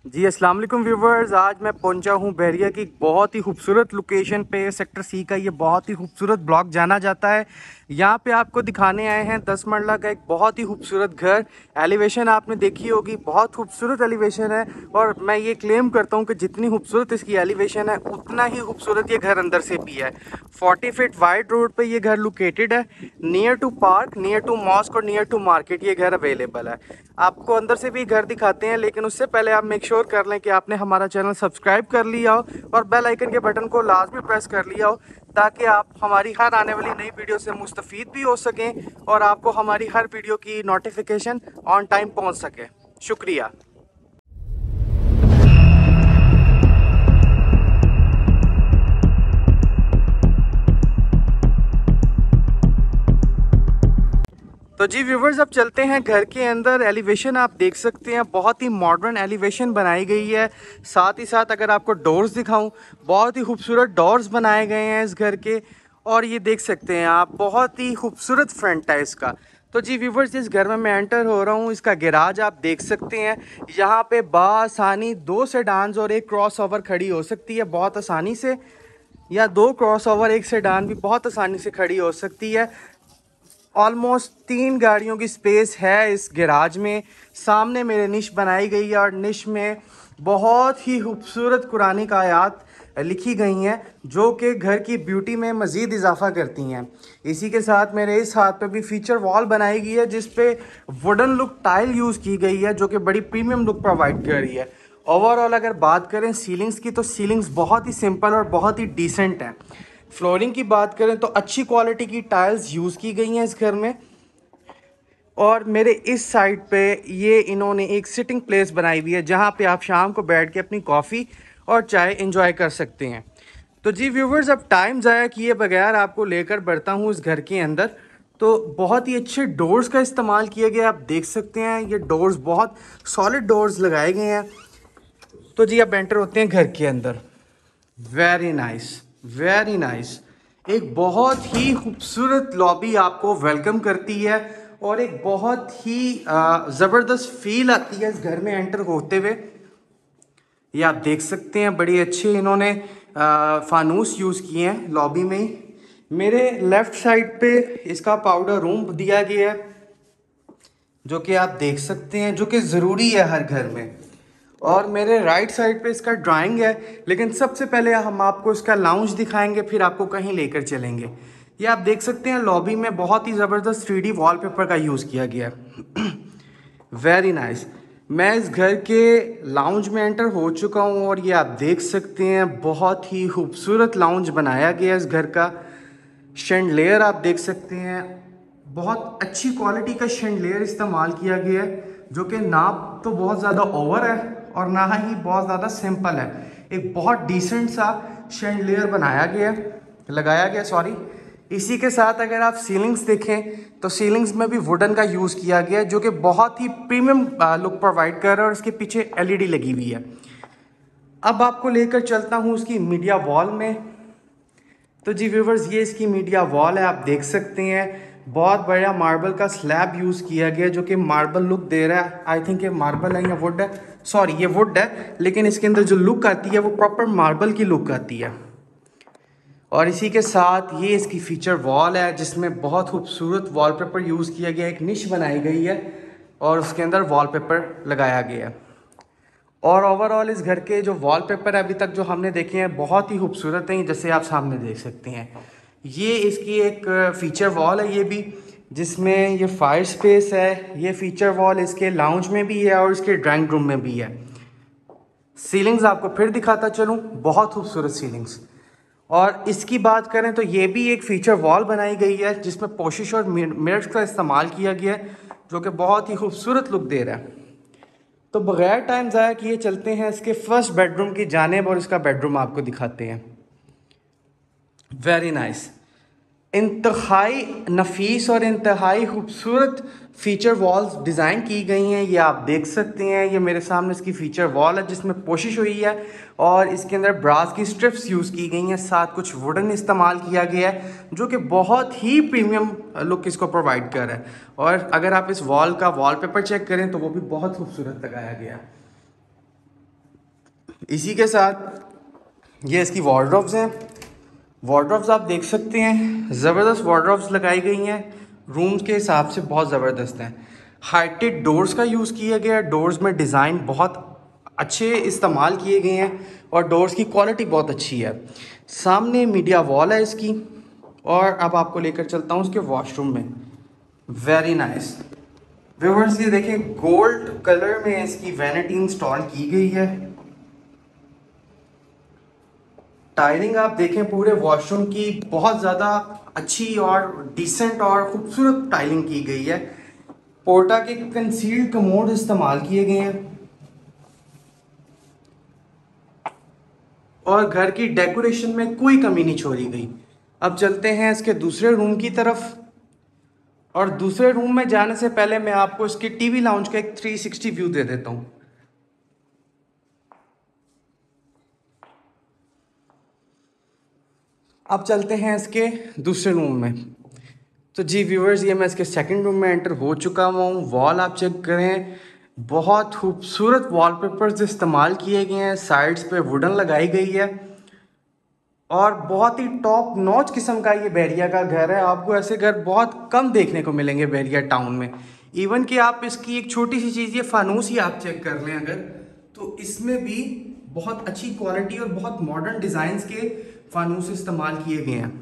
जी अस्सलाम वालेकुम व्यूवर्स। आज मैं पहुंचा हूं बहरिया की बहुत ही खूबसूरत लोकेशन पे। सेक्टर सी का ये बहुत ही खूबसूरत ब्लॉक जाना जाता है। यहाँ पे आपको दिखाने आए हैं 10 मरला का एक बहुत ही खूबसूरत घर। एलिवेशन आपने देखी होगी, बहुत खूबसूरत एलिवेशन है। और मैं ये क्लेम करता हूँ कि जितनी खूबसूरत इसकी एलिवेशन है उतना ही खूबसूरत ये घर अंदर से भी है। 40 फीट वाइड रोड पे ये घर लोकेटेड है। Near to park, near to mosque और नियर टू मार्केट ये घर अवेलेबल है। आपको अंदर से भी घर दिखाते हैं, लेकिन उससे पहले आप मेक श्योर कर लें कि आपने हमारा चैनल सब्सक्राइब कर लिया हो और बेल आइकन के बटन को लाजमी प्रेस कर लिया हो, ताकि आप हमारी हर आने वाली नई वीडियो से मुस्तफ़ीद भी हो सकें और आपको हमारी हर वीडियो की नोटिफिकेशन ऑन टाइम पहुंच सके। शुक्रिया। तो जी व्यूवर्स, अब चलते हैं घर के अंदर। एलिवेशन आप देख सकते हैं, बहुत ही मॉडर्न एलिवेशन बनाई गई है। साथ ही साथ अगर आपको डोर्स दिखाऊं, बहुत ही खूबसूरत डोर्स बनाए गए हैं इस घर के। और ये देख सकते हैं आप, बहुत ही खूबसूरत फ्रंट है इसका। तो जी व्यूवर्स, जिस घर में मैं एंटर हो रहा हूँ, इसका गैराज आप देख सकते हैं। यहाँ पे बासानी 2 सेडान्स और एक क्रॉस ओवर खड़ी हो सकती है बहुत आसानी से, या 2 क्रॉस ओवर एक सेडान भी बहुत आसानी से खड़ी हो सकती है। ऑलमोस्ट 3 गाड़ियों की स्पेस है इस गैराज में। सामने मेरे निश बनाई गई है और निश में बहुत ही खूबसूरत कुरानिक आयात लिखी गई हैं, जो कि घर की ब्यूटी में मज़ीद इजाफा करती हैं। इसी के साथ मेरे इस हाथ पे भी फीचर वॉल बनाई गई है, जिस पे वुडन लुक टाइल यूज़ की गई है, जो कि बड़ी प्रीमियम लुक प्रोवाइड कर रही है। ओवरऑल अगर बात करें सीलिंग्स की, तो सीलिंग्स बहुत ही सिंपल और बहुत ही डिसेंट हैं। फ्लोरिंग की बात करें तो अच्छी क्वालिटी की टाइल्स यूज़ की गई हैं इस घर में। और मेरे इस साइड पे ये इन्होंने एक सिटिंग प्लेस बनाई हुई है, जहाँ पे आप शाम को बैठ के अपनी कॉफ़ी और चाय एंजॉय कर सकते हैं। तो जी व्यूवर्स, अब टाइम ज़ाया किए बगैर आपको लेकर बढ़ता हूँ इस घर के अंदर। तो बहुत ही अच्छे डोर्स का इस्तेमाल किया गया, आप देख सकते हैं। ये डोर्स बहुत सॉलिड डोर्स लगाए गए हैं। तो जी अब एंटर होते हैं घर के अंदर। Very nice, very nice. एक बहुत ही खूबसूरत लॉबी आपको वेलकम करती है और एक बहुत ही ज़बरदस्त फील आती है इस घर में एंटर होते हुए। ये आप देख सकते हैं, बड़ी अच्छे इन्होंने फानूस यूज़ किए हैं लॉबी में ही। मेरे लेफ़्ट साइड पे इसका पाउडर रूम दिया गया है, जो कि आप देख सकते हैं, जो कि ज़रूरी है हर घर में। और मेरे राइट साइड पे इसका ड्राइंग है, लेकिन सबसे पहले हम आपको इसका लाउंज दिखाएंगे, फिर आपको कहीं लेकर चलेंगे। ये आप देख सकते हैं, लॉबी में बहुत ही ज़बरदस्त 3D वॉलपेपर का यूज़ किया गया है। Very nice. मैं इस घर के लाउंज में एंटर हो चुका हूँ और ये आप देख सकते हैं, बहुत ही खूबसूरत लाउंज बनाया गया है इस घर का। शैंडलियर आप देख सकते हैं, बहुत अच्छी क्वालिटी का शैंडलियर इस्तेमाल किया गया है, जो कि ना तो बहुत ज़्यादा ओवर है और ना ही बहुत ज़्यादा सिंपल है। एक बहुत डिसेंट सा शैंडलियर बनाया गया, लगाया गया सॉरी। इसी के साथ अगर आप सीलिंग्स देखें, तो सीलिंग्स में भी वुडन का यूज़ किया गया है, जो कि बहुत ही प्रीमियम लुक प्रोवाइड कर रहा है। और इसके पीछे LED लगी हुई है। अब आपको लेकर चलता हूँ उसकी मीडिया वॉल में। तो जी व्यूवर्स, ये इसकी मीडिया वॉल है, आप देख सकते हैं। बहुत बड़ा मार्बल का स्लैब यूज़ किया गया, जो कि मार्बल लुक दे रहा है। आई थिंक ये मार्बल है या वुड है, सॉरी ये वुड है, लेकिन इसके अंदर जो लुक आती है वो प्रॉपर मार्बल की लुक आती है। और इसी के साथ ये इसकी फीचर वॉल है, जिसमें बहुत खूबसूरत वॉलपेपर यूज़ किया गया है। एक निश बनाई गई है और उसके अंदर वॉलपेपर लगाया गया है। और ओवरऑल इस घर के जो वॉलपेपर अभी तक जो हमने देखे हैं, बहुत ही खूबसूरत हैं, जैसे आप सामने देख सकते हैं। ये इसकी एक फीचर वॉल है ये भी, जिसमें ये फायर स्पेस है। ये फीचर वॉल इसके लाउंज में भी है और इसके ड्राइंग रूम में भी है। सीलिंग्स आपको फिर दिखाता चलूँ, बहुत खूबसूरत सीलिंग्स। और इसकी बात करें तो ये भी एक फीचर वॉल बनाई गई है, जिसमें पोशिश और मिरर्स का इस्तेमाल किया गया है, जो कि बहुत ही खूबसूरत लुक दे रहा है। तो बगैर टाइम ज़ाया किए चलते हैं इसके फर्स्ट बेडरूम की जानिब और इसका बेडरूम आपको दिखाते हैं। Very nice. इंतहाई नफीस और इंतहाई खूबसूरत फीचर वॉल्स डिज़ाइन की गई हैं। ये आप देख सकते हैं, ये मेरे सामने इसकी फीचर वॉल है, जिसमें कोशिश हुई है और इसके अंदर ब्रास की स्ट्रिप्स यूज़ की गई हैं। साथ कुछ वुडन इस्तेमाल किया गया है, जो कि बहुत ही प्रीमियम लुक इसको प्रोवाइड कर रहा है। और अगर आप इस वॉल का वॉलपेपर चेक करें, तो वो भी बहुत खूबसूरत लगाया गया है। इसी के साथ ये इसकी वार्डरोब्स हैं। वार्डरोब्स आप देख सकते हैं, ज़बरदस्त वार्डरोब्स लगाई गई हैं, रूम्स के हिसाब से बहुत ज़बरदस्त हैं। हाइटेड डोर्स का यूज़ किया गया है, डोर्स में डिज़ाइन बहुत अच्छे इस्तेमाल किए गए हैं और डोर्स की क्वालिटी बहुत अच्छी है। सामने मीडिया वॉल है इसकी। और अब आपको लेकर चलता हूँ उसके वॉशरूम में। वेरी नाइस व्यूअर्स, ये देखें गोल्ड कलर में इसकी वैनिटी इंस्टॉल की गई है। टाइलिंग आप देखें पूरे वॉशरूम की बहुत ज़्यादा अच्छी और डिसेंट और खूबसूरत टाइलिंग की गई है। पोर्टा के कंसील्ड कमोड इस्तेमाल किए गए हैं और घर की डेकोरेशन में कोई कमी नहीं छोड़ी गई। अब चलते हैं इसके दूसरे रूम की तरफ। और दूसरे रूम में जाने से पहले मैं आपको इसकी टीवी लाउंज का एक 360 व्यू दे देता हूँ। अब चलते हैं इसके दूसरे रूम में। तो जी व्यूअर्स, ये मैं इसके सेकंड रूम में एंटर हो चुका हूँ। वॉल आप चेक करें, बहुत खूबसूरत वॉलपेपर्स इस्तेमाल किए गए हैं, साइड्स पे वुडन लगाई गई है और बहुत ही टॉप नॉच किस्म का ये बहरिया का घर है। आपको ऐसे घर बहुत कम देखने को मिलेंगे बहरिया टाउन में। इवन कि आप इसकी एक छोटी सी चीज़, ये फानूस ही आप चेक कर लें अगर, तो इसमें भी बहुत अच्छी क्वालिटी और बहुत मॉडर्न डिज़ाइंस के फानूस इस्तेमाल किए गए हैं।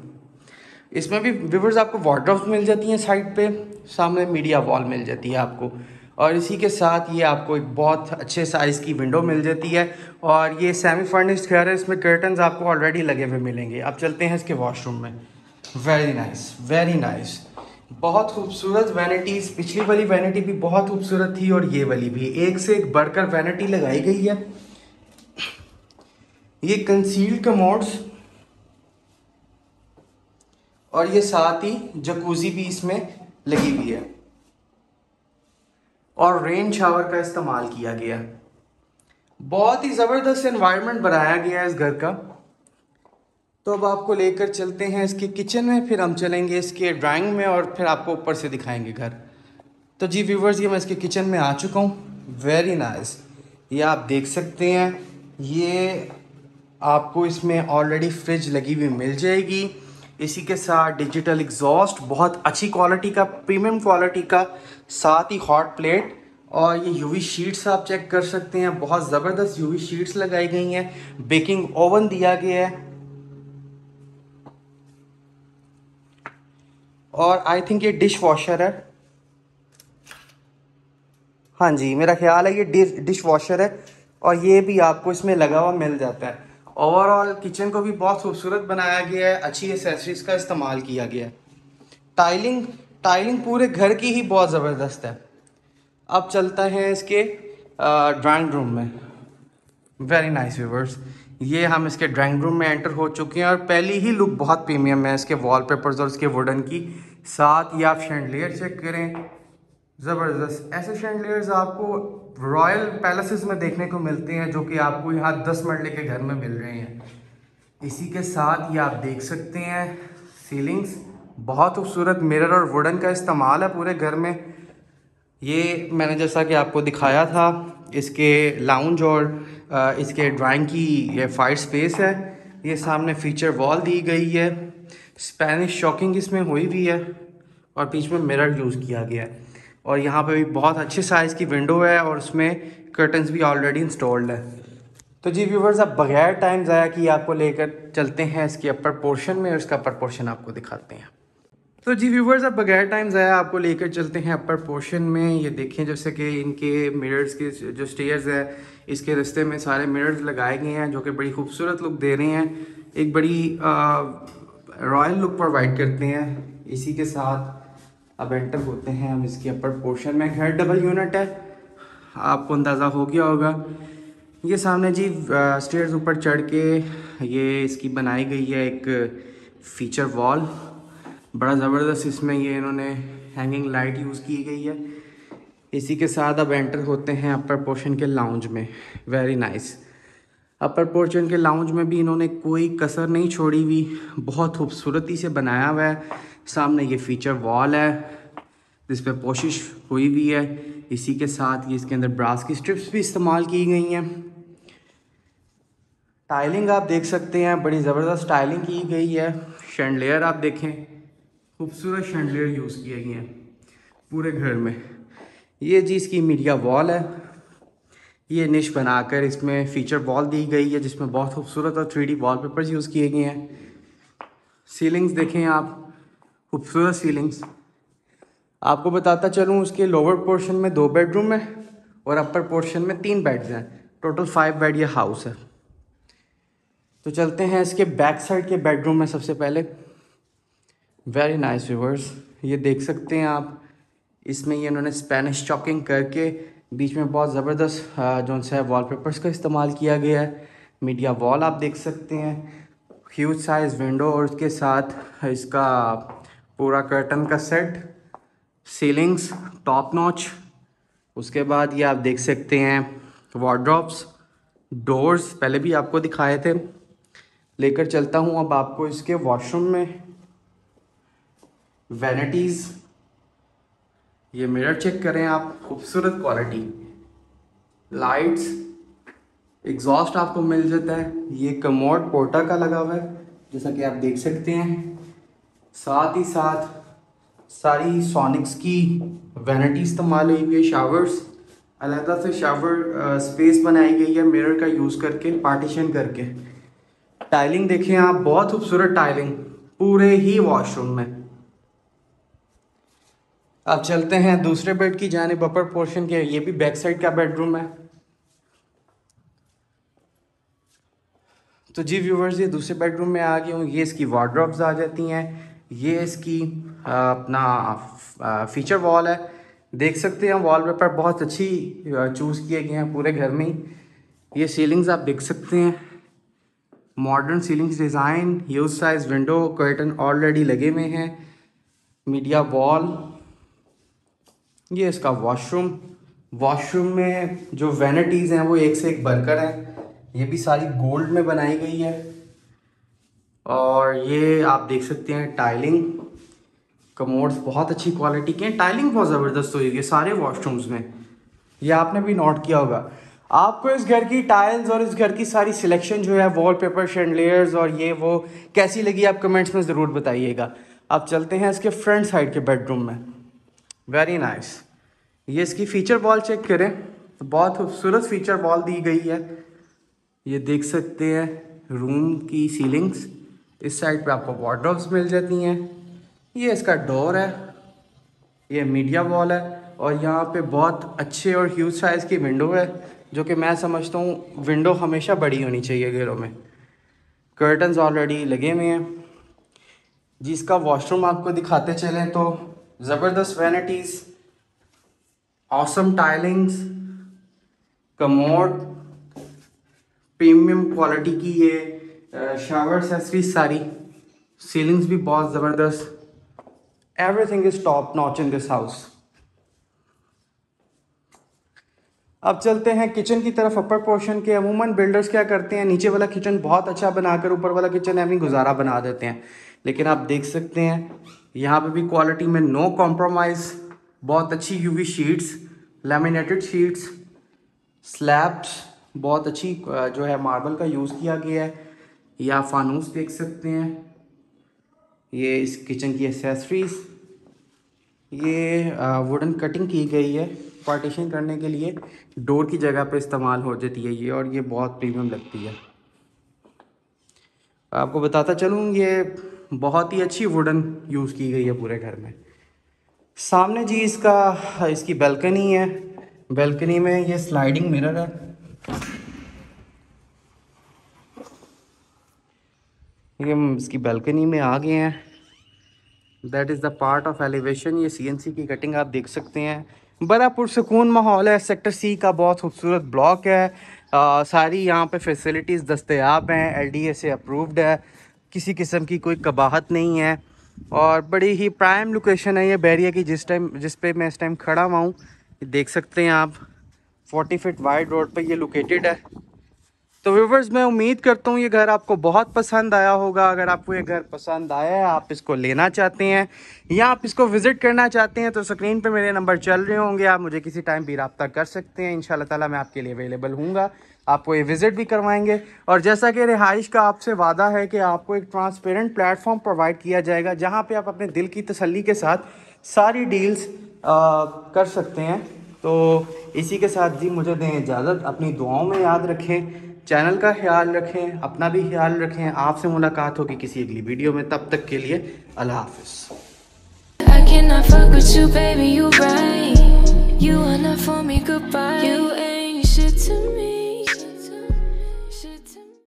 इसमें भी व्यूअर्स आपको वार्डरोब्स मिल जाती हैं साइड पे, सामने मीडिया वॉल मिल जाती है आपको, और इसी के साथ ये आपको एक बहुत अच्छे साइज़ की विंडो मिल जाती है। और ये सेमी फर्निश्ड घर है, इसमें कर्टन्स आपको ऑलरेडी लगे हुए मिलेंगे। अब चलते हैं इसके वॉशरूम में। वेरी नाइस, वेरी नाइस, बहुत खूबसूरत वैनिटीज़। पिछली वाली वैनिटी भी बहुत खूबसूरत थी और ये वाली भी एक से एक बढ़कर वैनिटी लगाई गई है। ये कंसील्ड कमोड्स और ये साथ ही जकूजी भी इसमें लगी हुई है और रेन शावर का इस्तेमाल किया गया। बहुत ही ज़बरदस्त एनवायरनमेंट बनाया गया है इस घर का। तो अब आपको लेकर चलते हैं इसके किचन में, फिर हम चलेंगे इसके ड्राइंग में और फिर आपको ऊपर से दिखाएंगे घर। तो जी व्यूवर्स, ये मैं इसके किचन में आ चुका हूँ। वेरी नाइस, ये आप देख सकते हैं। ये आपको इसमें ऑलरेडी फ्रिज लगी हुई मिल जाएगी। इसी के साथ डिजिटल एग्जॉस्ट बहुत अच्छी क्वालिटी का, प्रीमियम क्वालिटी का, साथ ही हॉट प्लेट और ये यूवी शीट्स आप चेक कर सकते हैं, बहुत ज़बरदस्त यूवी शीट्स लगाई गई हैं। बेकिंग ओवन दिया गया है और आई थिंक ये डिश वॉशर है। हाँ जी, मेरा ख्याल है ये डिश वॉशर है और ये भी आपको इसमें लगा हुआ मिल जाता है। ओवरऑल किचन को भी बहुत खूबसूरत बनाया गया है, अच्छी एसेसरीज का इस्तेमाल किया गया है। टाइलिंग टाइलिंग पूरे घर की ही बहुत ज़बरदस्त है। अब चलता है इसके ड्राइंग रूम में। वेरी नाइस व्यूवर्स, ये हम इसके ड्राइंग रूम में एंटर हो चुके हैं और पहली ही लुक बहुत प्रीमियम है इसके वॉलपेपर्स और इसके वुडन की। साथ ही आप शैंडलियर चेक करें, ज़बरदस्त। ऐसे शैंडलियर्स आपको रॉयल पैलेसेस में देखने को मिलते हैं, जो कि आपको यहाँ 10 मरले के घर में मिल रहे हैं। इसी के साथ ये आप देख सकते हैं सीलिंग्स, बहुत खूबसूरत मिरर और वुडन का इस्तेमाल है पूरे घर में। ये मैंने जैसा कि आपको दिखाया था, इसके लाउंज और इसके ड्राइंग की ये फायर स्पेस है। ये सामने फीचर वॉल दी गई है, स्पेनिश शॉकिंग इसमें हुई हुई है और बीच में मिरर यूज़ किया गया है। और यहाँ पे भी बहुत अच्छे साइज़ की विंडो है और उसमें कर्टन्स भी ऑलरेडी इंस्टॉल्ड है। तो जी व्यूवर्स, अब बगैर टाइम ज़ाया किए आपको लेकर चलते हैं इसके अपर पोर्शन में और इसका अपर पोर्शन आपको दिखाते हैं। तो जी व्यूवर्स, अब बगैर टाइम ज़ाया आपको लेकर चलते हैं अपर पोर्शन में। ये देखें जैसे कि इनके मिरर्स के जो स्टेयर्स है, इसके रास्ते में सारे मिरर्स लगाए गए हैं जो कि बड़ी खूबसूरत लुक दे रहे हैं, एक बड़ी रॉयल लुक प्रोवाइड करते हैं। इसी के साथ अब एंटर होते हैं हम इसके अपर पोर्शन में। घर डबल यूनिट है, आपको अंदाज़ा हो गया होगा। ये सामने जी स्टेयर्स ऊपर चढ़ के ये इसकी बनाई गई है एक फीचर वॉल, बड़ा ज़बरदस्त। इसमें ये इन्होंने हैंगिंग लाइट यूज़ की गई है। इसी के साथ अब एंटर होते हैं अपर पोर्शन के लाउंज में। वेरी नाइस, अपर पोर्शन के लाउंज में भी इन्होंने कोई कसर नहीं छोड़ी हुई, बहुत खूबसूरती से बनाया हुआ है। सामने ये फीचर वॉल है जिस पे पोशिश हुई हुई है। इसी के साथ ये इसके अंदर ब्रास की स्ट्रिप्स भी इस्तेमाल की गई हैं। टाइलिंग आप देख सकते हैं, बड़ी ज़बरदस्त टाइलिंग की गई है। शैंडलियर आप देखें, खूबसूरत शैंडलियर यूज़ किए गए हैं पूरे घर में। ये जी इसकी मीडिया वॉल है, ये निश बनाकर इसमें फीचर वॉल दी गई है जिसमें बहुत खूबसूरत और 3D वॉलपेपर्स यूज़ किए गए हैं। सीलिंग्स देखें आप, खूबसूरत सीलिंग्स। आपको बताता चलूँ, उसके लोअर पोर्शन में 2 बेडरूम है और अपर पोर्शन में 3 बेड्स हैं। टोटल 5 बेड ये हाउस है। तो चलते हैं इसके बैक साइड के बेडरूम में। सबसे पहले वेरी नाइस व्यूअर्स, ये देख सकते हैं आप, इसमें ये इन्होंने स्पेनिश चॉकिंग करके बीच में बहुत ज़बरदस्त जो सा है वॉलपेपर्स का इस्तेमाल किया गया है। मीडिया वॉल आप देख सकते हैं, ह्यूज साइज विंडो और उसके साथ इसका पूरा कर्टन का सेट, सीलिंग्स टॉप नॉच। उसके बाद ये आप देख सकते हैं वार्डरोब्स, डोर्स पहले भी आपको दिखाए थे। लेकर चलता हूँ अब आपको इसके वॉशरूम में। वैनिटीज़, ये मिरर चेक करें आप, खूबसूरत क्वालिटी। लाइट्स, एग्जॉस्ट आपको मिल जाता है। ये कमोड पोर्टा का लगा हुआ है जैसा कि आप देख सकते हैं। साथ ही साथ सारी सोनिक्स की वैनिटी इस्तेमाल हुई है। शावर्स, अलग से शावर स्पेस बनाई गई है मिरर का यूज़ करके, पार्टीशन करके। टाइलिंग देखें आप, बहुत खूबसूरत टाइलिंग पूरे ही वॉशरूम में। अब चलते हैं दूसरे बेड की जानिब, अपर पोर्शन के। ये भी बैक साइड का बेडरूम है। तो जी व्यूवर्स, ये दूसरे बेडरूम में आ गया हूँ। ये इसकी वार्डरोब्स आ जाती हैं। ये इसकी अपना फीचर वॉल है। देख सकते हैं वॉलपेपर बहुत अच्छी चूज़ किए गए हैं पूरे घर में ही। ये सीलिंग्स आप देख सकते हैं, modern ceilings design, huge size window, curtain already लगे हुए हैं। मीडिया वॉल, ये इसका वॉशरूम। वॉशरूम में जो वैनिटीज़ हैं वो एक से एक बढ़कर हैं। ये भी सारी गोल्ड में बनाई गई है। और ये आप देख सकते हैं टाइलिंग, कमोड्स बहुत अच्छी क्वालिटी के हैं। टाइलिंग बहुत ज़बरदस्त हुई है सारे वॉशरूम्स में, ये आपने भी नोट किया होगा। आपको इस घर की टाइल्स और इस घर की सारी सिलेक्शन जो है, वॉलपेपर, शैंडलियर्स और ये वो, कैसी लगी आप कमेंट्स में ज़रूर बताइएगा। अब चलते हैं इसके फ्रंट साइड के बेडरूम में। वेरी नाइस, ये इसकी फ़ीचर वॉल चेक करें तो बहुत खूबसूरत फ़ीचर वॉल दी गई है। ये देख सकते हैं रूम की सीलिंग्स। इस साइड पे आपको वार्डरोब्स मिल जाती हैं। ये इसका डोर है, ये मीडिया वॉल है और यहाँ पे बहुत अच्छे और ह्यूज साइज़ की विंडो है, जो कि मैं समझता हूँ विंडो हमेशा बड़ी होनी चाहिए घरों में। कर्टन्स ऑलरेडी लगे हुए हैं। जिसका वॉशरूम आपको दिखाते चलें तो ज़बरदस्त vanities, awesome tilings, commode, premium quality की ये शावर एक्सेसरीज सारी, सीलिंग्स भी बहुत ज़बरदस्त। Everything is top notch in this house. अब चलते हैं किचन की तरफ, अपर पोर्शन के। अमूमन बिल्डर्स क्या करते हैं, नीचे वाला किचन बहुत अच्छा बनाकर ऊपर वाला किचन एवं गुजारा बना देते हैं। लेकिन आप देख सकते हैं यहाँ पे भी क्वालिटी में नो कॉम्प्रोमाइज़। बहुत अच्छी UV sheets, laminated sheets, slabs, बहुत अच्छी जो है मार्बल का यूज़ किया गया है। या फानूस देख सकते हैं। ये इस किचन की एसेसरीज, ये वुडन कटिंग की गई है पार्टीशन करने के लिए, डोर की जगह पे इस्तेमाल हो जाती है ये, और ये बहुत प्रीमियम लगती है। आपको बताता चलूँ, ये बहुत ही अच्छी वुडन यूज़ की गई है पूरे घर में। सामने जी इसकी बैल्कनी है। बैल्कनी में ये स्लाइडिंग मिरर है। ये हम इसकी बैल्कनी में आ गए हैं। That is the part of elevation. ये CNC की कटिंग आप देख सकते हैं। बड़ा पुरसकून माहौल है। सेक्टर C का बहुत खूबसूरत ब्लॉक है। सारी यहाँ पे फैसिलिटीज़ दस्तयाब हैं, LDA से अप्रूव्ड है, किसी किस्म की कोई कबाहत नहीं है और बड़ी ही प्राइम लोकेशन है ये बैरिया की। जिस पे मैं इस टाइम खड़ा हुआ हूँ, देख सकते हैं आप, 40 फीट वाइड रोड पे ये लोकेटेड है। तो व्यूवर्स, मैं उम्मीद करता हूँ ये घर आपको बहुत पसंद आया होगा। अगर आपको ये घर पसंद आया है, आप इसको लेना चाहते हैं या आप इसको विज़िट करना चाहते हैं, तो स्क्रीन पे मेरे नंबर चल रहे होंगे, आप मुझे किसी टाइम भी रब्ता कर सकते हैं। इंशाल्लाह ताला मैं आपके लिए अवेलेबल हूँगा। आपको ये विज़िट भी करवाएंगे। और जैसा कि रिहाइश का आपसे वादा है कि आपको एक ट्रांसपेरेंट प्लेटफॉर्म प्रोवाइड किया जाएगा जहाँ पे आप अपने दिल की तसल्ली के साथ सारी डील्स कर सकते हैं। तो इसी के साथ जी मुझे दें इजाज़त, अपनी दुआओं में याद रखें, चैनल का ख्याल रखें, अपना भी ख्याल रखें। आपसे मुलाकात होगी किसी अगली वीडियो में, तब तक के लिए अल्लाह हाफ़िज़। I cannot fuck with you, baby, you right. You are not for me, goodbye.